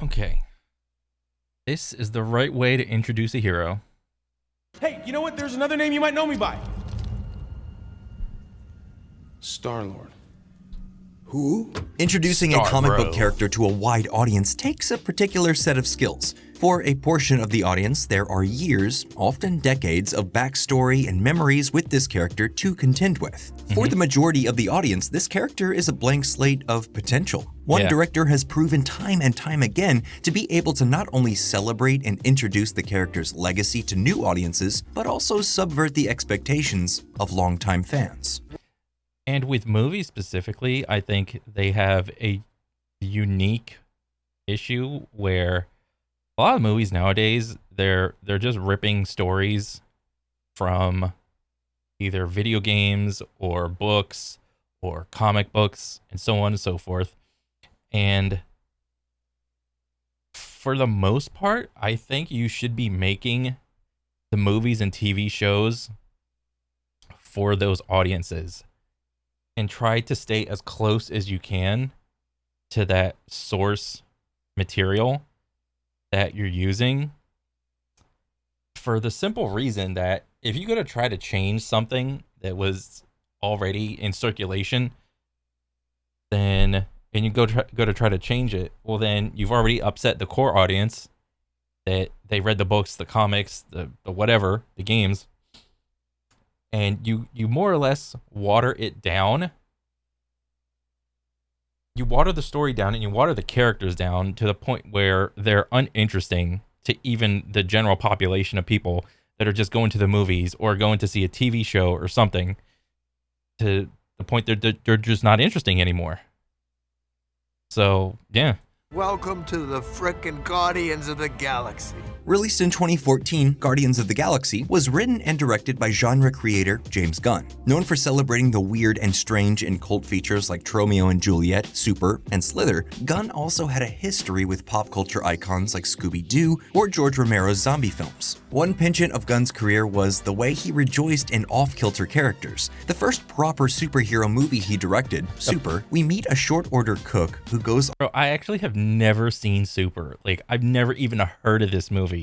Okay. This is the right way to introduce a hero. Hey, you know what? There's another name you might know me by. Star-Lord. Who? Introducing a Star comic Bro. book character to a wide audience takes a particular set of skills. For a portion of the audience, there are years, often decades, of backstory and memories with this character to contend with. For the majority of the audience, this character is a blank slate of potential. One director has proven time and time again to be able to not only celebrate and introduce the character's legacy to new audiences, but also subvert the expectations of longtime fans. And with movies specifically, I think they have a unique issue where a lot of movies nowadays, they're just ripping stories from either video games or books or comic books and so on and so forth. And for the most part, I think you should be making the movies and TV shows for those audiences and try to stay as close as you can to that source material that you're using, for the simple reason that if you're going to try to change something that was already in circulation, then and you go to try to change it, well, then you've already upset the core audience that they read the books, the comics, the whatever, the games, and you more or less water it down. You water the story down and you water the characters down to the point where they're uninteresting to even the general population of people that are just going to the movies or going to see a TV show or something, to the point that they're just not interesting anymore. So, yeah. Welcome to the frickin' Guardians of the Galaxy. Released in 2014, Guardians of the Galaxy was written and directed by genre creator James Gunn. Known for celebrating the weird and strange in cult features like Tromeo and Juliet, Super, and Slither, Gunn also had a history with pop culture icons like Scooby-Doo or George Romero's zombie films. One penchant of Gunn's career was the way he rejoiced in off-kilter characters. The first proper superhero movie he directed, Super, we meet a short-order cook who goes Bro, I actually have never seen Super. Like, I've never even heard of this movie.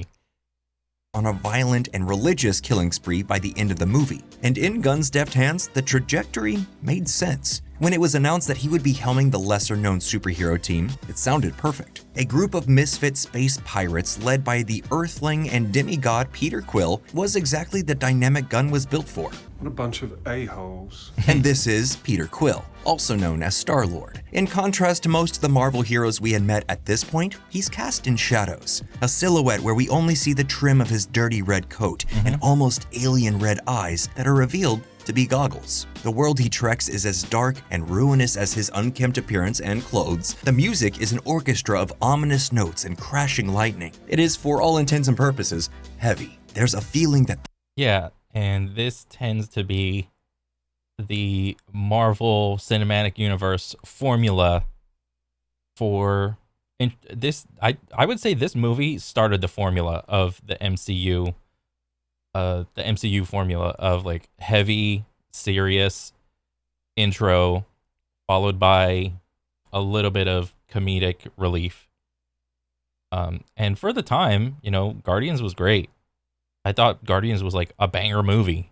on a violent and religious killing spree by the end of the movie. And in Gunn's deft hands, the trajectory made sense. When it was announced that he would be helming the lesser-known superhero team, it sounded perfect. A group of misfit space pirates led by the Earthling and demigod Peter Quill was exactly the dynamic Gunn was built for. What a bunch of a-holes. And this is Peter Quill, also known as Star-Lord. In contrast to most of the Marvel heroes we had met at this point, he's cast in shadows, a silhouette where we only see the trim of his dirty red coat and almost alien red eyes that are revealed to be goggles. The world he treks is as dark and ruinous as his unkempt appearance and clothes. The music is an orchestra of ominous notes and crashing lightning. It is, for all intents and purposes, heavy. There's a feeling that Yeah, and this tends to be the Marvel Cinematic Universe formula for this. I would say this movie started the formula of the MCU. The MCU formula of like heavy, serious intro, followed by a little bit of comedic relief. And for the time, you know, Guardians was great. I thought Guardians was like a banger movie.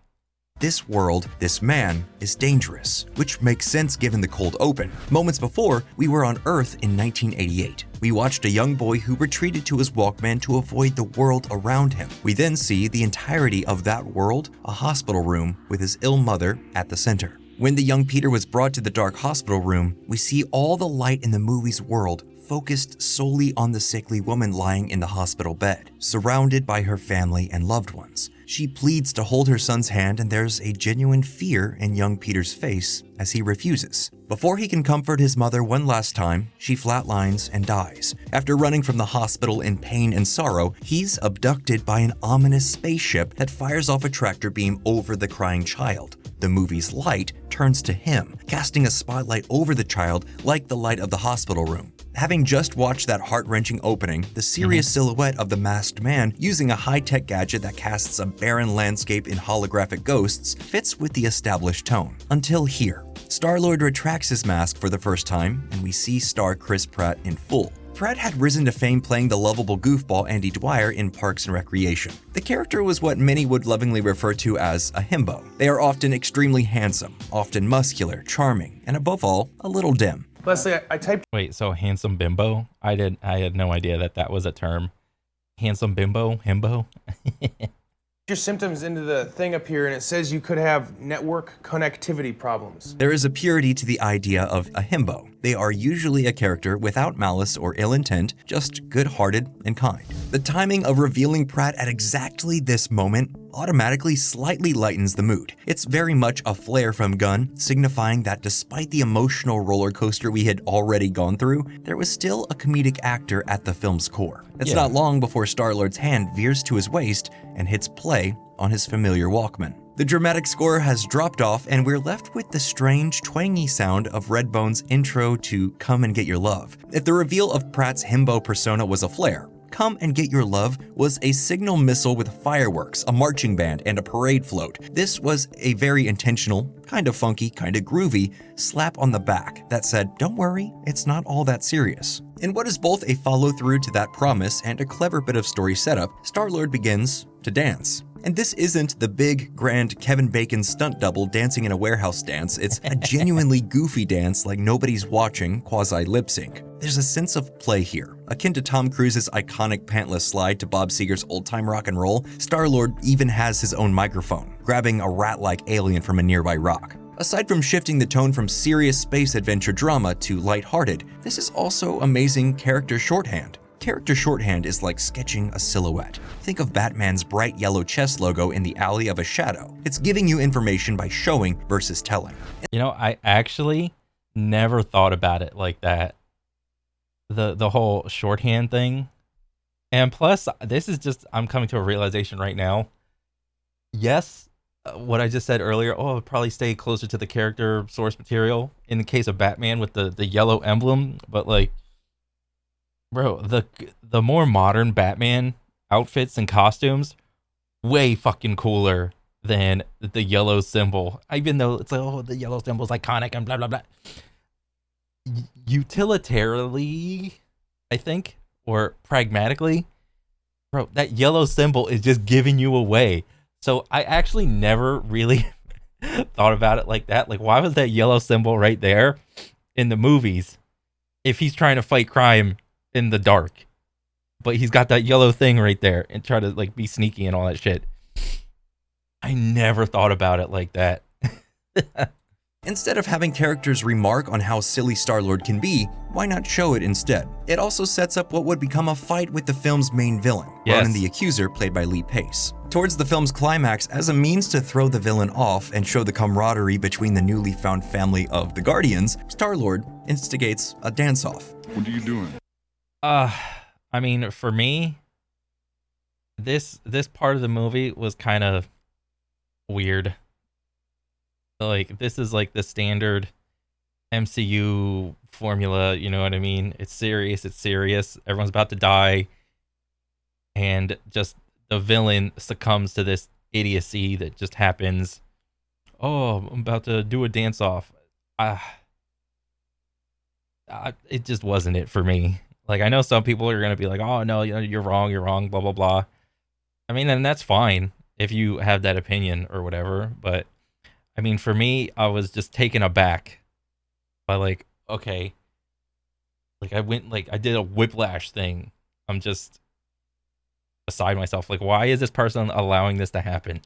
this world, this man, is dangerous, which makes sense given the cold open. Moments before, we were on Earth in 1988. We watched a young boy who retreated to his Walkman to avoid the world around him. We then see the entirety of that world, a hospital room with his ill mother at the center. When the young Peter was brought to the dark hospital room, we see all the light in the movie's world focused solely on the sickly woman lying in the hospital bed, surrounded by her family and loved ones. She pleads to hold her son's hand, and there's a genuine fear in young Peter's face as he refuses. Before he can comfort his mother one last time, she flatlines and dies. After running from the hospital in pain and sorrow, he's abducted by an ominous spaceship that fires off a tractor beam over the crying child. The movie's light turns to him, casting a spotlight over the child like the light of the hospital room. Having just watched that heart-wrenching opening, the serious silhouette of the masked man using a high-tech gadget that casts a barren landscape in holographic ghosts fits with the established tone. Until here. Star-Lord retracts his mask for the first time, and we see star Chris Pratt in full. Pratt had risen to fame playing the lovable goofball Andy Dwyer in Parks and Recreation. The character was what many would lovingly refer to as a himbo. They are often extremely handsome, often muscular, charming, and above all, a little dim. Leslie, I typed Wait, so handsome bimbo? I had no idea that was a term. Handsome bimbo? Himbo? your symptoms into the thing up here, and it says you could have network connectivity problems. There is a purity to the idea of a himbo. They are usually a character without malice or ill intent, just good-hearted and kind. The timing of revealing Pratt at exactly this moment automatically slightly lightens the mood. It's very much a flare from Gunn, signifying that despite the emotional roller coaster we had already gone through, there was still a comedic actor at the film's core. It's not long before Star-Lord's hand veers to his waist and hits play on his familiar Walkman. The dramatic score has dropped off, and we're left with the strange, twangy sound of Redbone's intro to Come and Get Your Love. If the reveal of Pratt's himbo persona was a flare, Come and Get Your Love was a signal missile with fireworks, a marching band, and a parade float. This was a very intentional, kind of funky, kind of groovy slap on the back that said, don't worry, it's not all that serious. In what is both a follow-through to that promise and a clever bit of story setup, Star-Lord begins to dance. And this isn't the big, grand Kevin Bacon stunt double dancing in a warehouse dance. It's a genuinely goofy dance like nobody's watching, quasi-lip sync. There's a sense of play here. Akin to Tom Cruise's iconic pantless slide to Bob Seger's old-time rock and roll, Star-Lord even has his own microphone, grabbing a rat-like alien from a nearby rock. Aside from shifting the tone from serious space adventure drama to lighthearted, this is also amazing character shorthand. Character shorthand is like sketching a silhouette. Think of Batman's bright yellow chest logo in the alley of a shadow. It's giving you information by showing versus telling. You know, I actually never thought about it like that. The whole shorthand thing. And plus, this is just, I'm coming to a realization right now. Yes, what I just said earlier, I'd probably stay closer to the character source material in the case of Batman with the yellow emblem, but like, bro, the more modern Batman outfits and costumes, way fucking cooler than the yellow symbol. Even though it's like, the yellow symbol is iconic and blah, blah, blah. Utilitarily, I think, or pragmatically, bro, that yellow symbol is just giving you away. So I actually never really thought about it like that. Like, why was that yellow symbol right there in the movies if he's trying to fight crime in the dark, but he's got that yellow thing right there and try to like be sneaky and all that shit? I never thought about it like that. Instead of having characters remark on how silly Star-Lord can be, why not show it instead? It also sets up what would become a fight with the film's main villain, Ronan the Accuser, played by Lee Pace. Towards the film's climax, as a means to throw the villain off and show the camaraderie between the newly found family of the Guardians, Star-Lord instigates a dance-off. What are you doing? I mean, for me, this part of the movie was kind of weird. Like, this is like the standard MCU formula, you know what I mean? It's serious, everyone's about to die, and just the villain succumbs to this idiocy that just happens. Oh, I'm about to do a dance-off. It just wasn't it for me. Like, I know some people are going to be like, oh, no, you're wrong, blah, blah, blah. I mean, and that's fine if you have that opinion or whatever, but I mean, for me, I was just taken aback by like, okay, like I did a whiplash thing. I'm just beside myself. Like, why is this person allowing this to happen?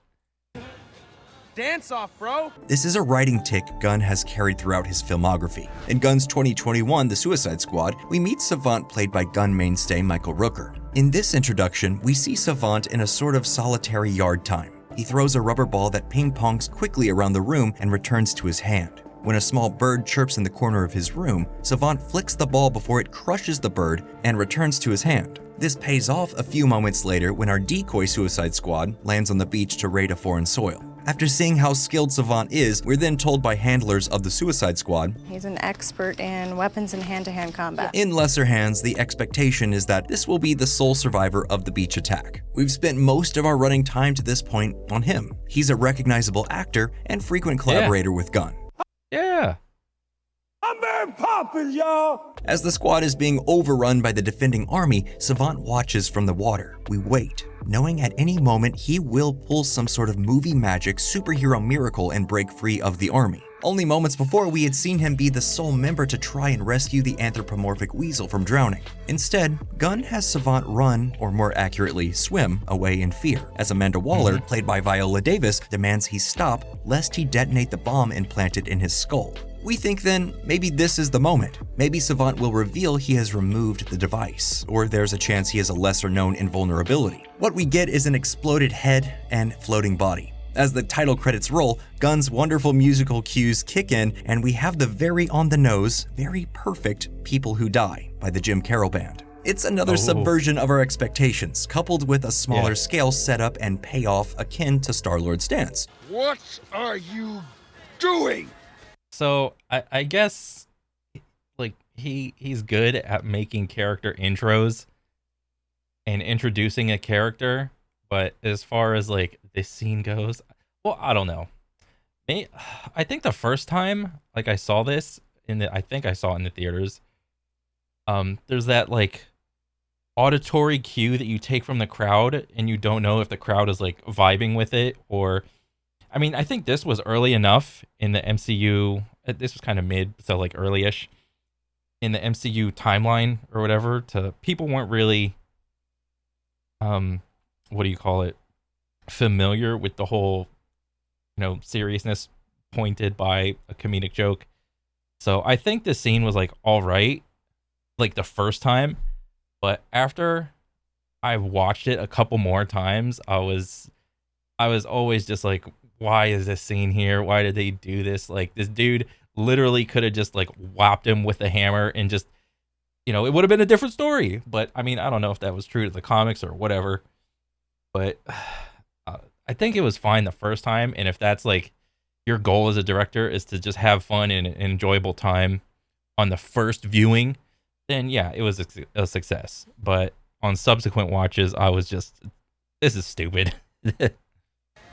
Dance off, bro! This is a writing tick Gunn has carried throughout his filmography. In Gunn's 2021 The Suicide Squad, we meet Savant played by Gunn mainstay Michael Rooker. In this introduction, we see Savant in a sort of solitary yard time. He throws a rubber ball that ping-pongs quickly around the room and returns to his hand. When a small bird chirps in the corner of his room, Savant flicks the ball before it crushes the bird and returns to his hand. This pays off a few moments later when our decoy Suicide Squad lands on the beach to raid a foreign soil. After seeing how skilled Savant is, we're then told by handlers of the Suicide Squad, he's an expert in weapons and hand-to-hand combat. In lesser hands, the expectation is that this will be the sole survivor of the beach attack. We've spent most of our running time to this point on him. He's a recognizable actor and frequent collaborator with Gunn. Yeah. I'm very poppin', y'all. As the squad is being overrun by the defending army, Savant watches from the water. We wait, knowing at any moment he will pull some sort of movie magic superhero miracle and break free of the army. Only moments before, we had seen him be the sole member to try and rescue the anthropomorphic weasel from drowning. Instead, Gunn has Savant run, or more accurately, swim, away in fear, as Amanda Waller, played by Viola Davis, demands he stop lest he detonate the bomb implanted in his skull. We think then, maybe this is the moment. Maybe Savant will reveal he has removed the device, or there's a chance he has a lesser-known invulnerability. What we get is an exploded head and floating body. As the title credits roll, Gunn's wonderful musical cues kick in, and we have the very on-the-nose, very perfect People Who Die by the Jim Carroll Band. It's another subversion of our expectations, coupled with a smaller scale setup and payoff akin to Star-Lord's dance. What are you doing? So I guess like he's good at making character intros and introducing a character, but as far as like this scene goes, well, I don't know. I think the first time like I saw this I think I saw it in the theaters. There's that like auditory cue that you take from the crowd and you don't know if the crowd is like vibing with it or I mean, I think this was early enough in the MCU. This was kind of mid, so like early-ish in the MCU timeline or whatever. People weren't really, what do you call it, familiar with the whole, seriousness pointed by a comedic joke. So I think this scene was like all right, like the first time, but after I watched it a couple more times, I was always just like, why is this scene here? Why did they do this? Like this dude literally could have just like whopped him with a hammer and just, it would have been a different story. But I mean, I don't know if that was true to the comics or whatever, but I think it was fine the first time. And if that's like your goal as a director is to just have fun and an enjoyable time on the first viewing, then yeah, it was a success. But on subsequent watches, I was just, this is stupid.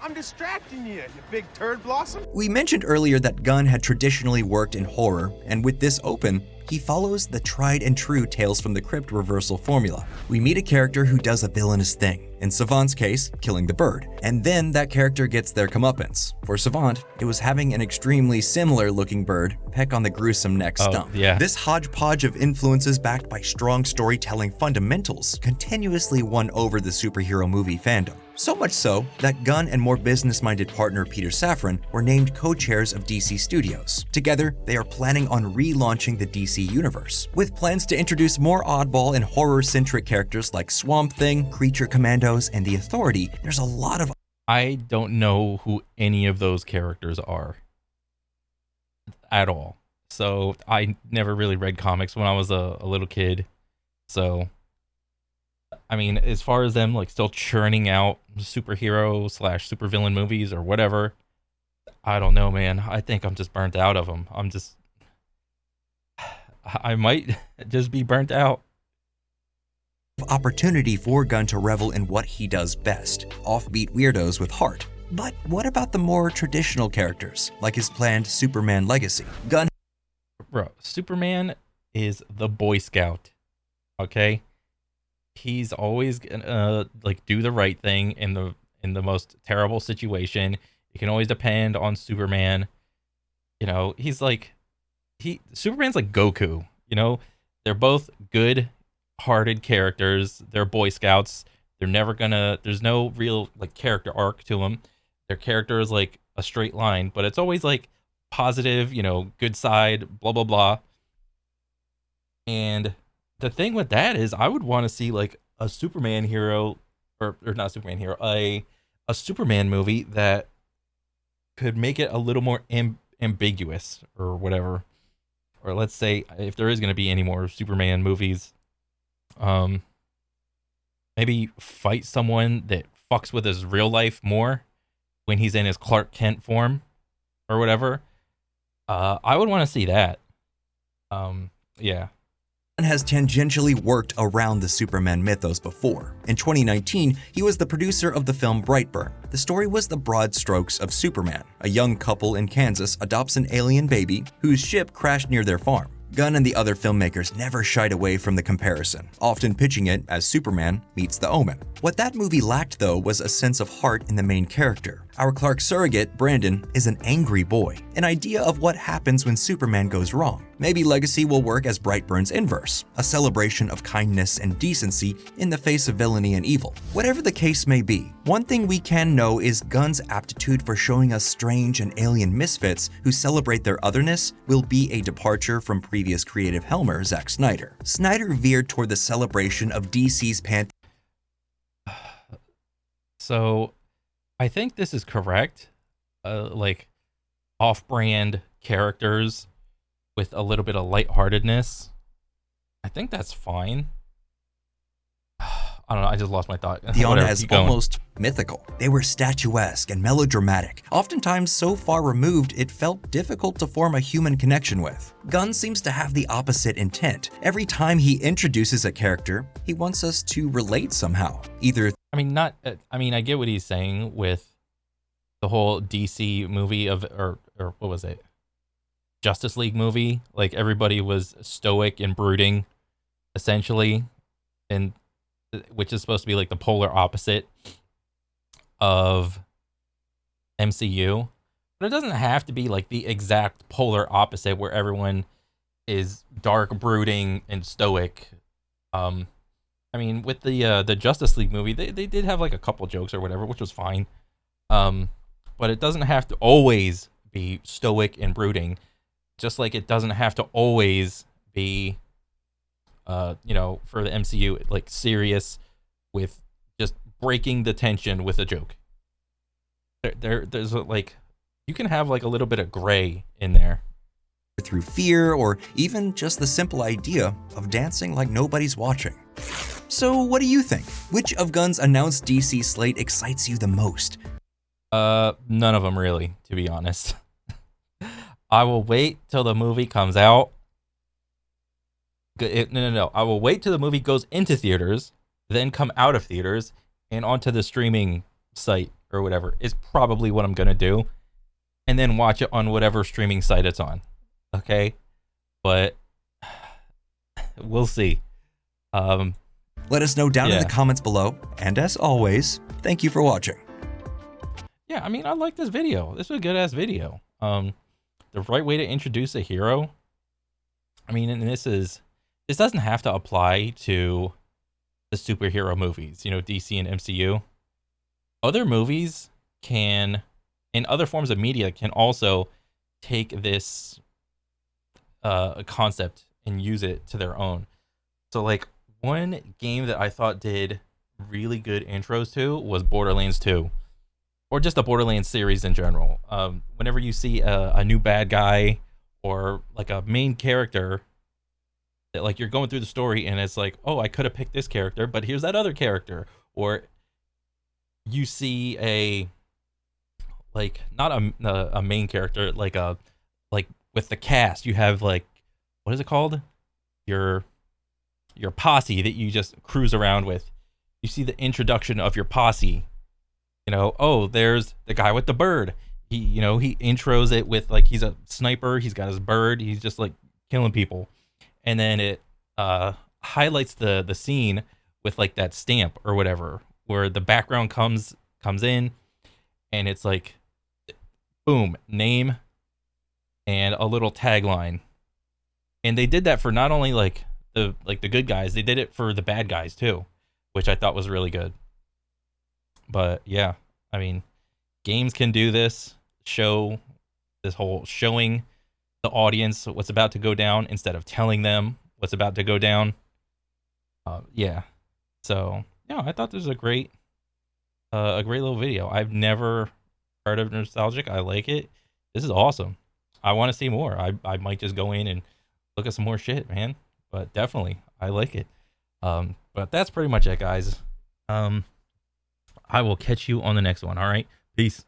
I'm distracting you, you big turd blossom. We mentioned earlier that Gunn had traditionally worked in horror, and with this open, he follows the tried and true Tales from the Crypt reversal formula. We meet a character who does a villainous thing, in Savant's case, killing the bird, and then that character gets their comeuppance. For Savant, it was having an extremely similar looking bird peck on the gruesome neck stump. Yeah. This hodgepodge of influences backed by strong storytelling fundamentals continuously won over the superhero movie fandom. So much so that Gunn and more business-minded partner Peter Safran were named co-chairs of DC Studios. Together, they are planning on relaunching the DC universe, with plans to introduce more oddball and horror-centric characters like Swamp Thing, Creature Commandos, and The Authority. There's a lot of I don't know who any of those characters are at all. So I never really read comics when I was a little kid. So I mean, as far as them like still churning out superhero / supervillain movies or whatever, I don't know, man. I think I'm just burnt out of them. I might just be burnt out. opportunity for Gunn to revel in what he does best, offbeat weirdos with heart. But what about the more traditional characters, like his planned Superman legacy? Gunn Bro, Superman is the Boy Scout, okay? He's always gonna like do the right thing in the most terrible situation. You can always depend on Superman. He's like Superman's like Goku, They're both good-hearted characters. They're Boy Scouts. There's no real like character arc to them. Their character is like a straight line, but it's always like positive, good side, blah blah blah. And the thing with that is I would want to see like a Superman hero or not Superman hero, a Superman movie that could make it a little more ambiguous or whatever. Or let's say if there is going to be any more Superman movies, maybe fight someone that fucks with his real life more when he's in his Clark Kent form or whatever. I would want to see that. Yeah. has tangentially worked around the Superman mythos before. In 2019, he was the producer of the film Brightburn. The story was the broad strokes of Superman. A young couple in Kansas adopts an alien baby whose ship crashed near their farm. Gunn and the other filmmakers never shied away from the comparison, often pitching it as Superman meets The Omen. What that movie lacked, though, was a sense of heart in the main character. Our Clark surrogate, Brandon, is an angry boy, an idea of what happens when Superman goes wrong. Maybe Legacy will work as Brightburn's inverse, a celebration of kindness and decency in the face of villainy and evil. Whatever the case may be, one thing we can know is Gunn's aptitude for showing us strange and alien misfits who celebrate their otherness will be a departure from previous creative helmer Zack Snyder. Snyder veered toward the celebration of DC's pantheon. So, I think this is correct. Like, off-brand characters with a little bit of lightheartedness. I think that's fine. I don't know, I just lost my thought. Beyond as almost mythical. They were statuesque and melodramatic, oftentimes so far removed it felt difficult to form a human connection with. Gunn seems to have the opposite intent. Every time he introduces a character, he wants us to relate somehow. I get what he's saying with the whole DC movie or what was it? Justice League movie. Like, everybody was stoic and brooding, essentially, and which is supposed to be like the polar opposite of MCU. But it doesn't have to be like the exact polar opposite where everyone is dark, brooding, and stoic. With the Justice League movie, they did have like a couple jokes or whatever, which was fine. But it doesn't have to always be stoic and brooding, just like it doesn't have to always be, for the MCU, like serious with just breaking the tension with a joke. There's like, you can have like a little bit of gray in there. Through fear or even just the simple idea of dancing like nobody's watching. So what do you think? Which of Gunn's announced DC slate excites you the most? None of them really, to be honest. I will wait till the movie comes out. No. I will wait till the movie goes into theaters, then come out of theaters and onto the streaming site or whatever is probably what I'm gonna do, and then watch it on whatever streaming site it's on. Okay, but we'll see. Let us know down in the comments below, and as always, thank you for watching. Yeah, I like this video. This was a good-ass video. The right way to introduce a hero. And this doesn't have to apply to the superhero movies, DC and MCU. Other movies and other forms of media can also take this concept and use it to their own. So, like, one game that I thought did really good intros to was Borderlands 2. Or just the Borderlands series in general. Whenever you see a new bad guy or like a main character that, like, you're going through the story and it's like, oh, I could have picked this character, but here's that other character. Or you see not a main character, like with the cast, you have, like, what is it called? Your posse that you just cruise around with. You see the introduction of your posse. Oh, there's the guy with the bird. He intros it with, like, he's a sniper. He's got his bird. He's just, like, killing people. And then it highlights the scene with, like, that stamp or whatever, where the background comes in, and it's like, boom, name and a little tagline. And they did that for not only like the good guys, they did it for the bad guys too, which I thought was really good. But yeah, games can do this, showing the audience what's about to go down instead of telling them what's about to go down. So yeah, I thought this was a great little video. I've never heard of Nostalgic. I like it. This is awesome. I want to see more. I might just go in and look at some more shit, man. But definitely, I like it. But that's pretty much it, guys. I will catch you on the next one. All right, peace.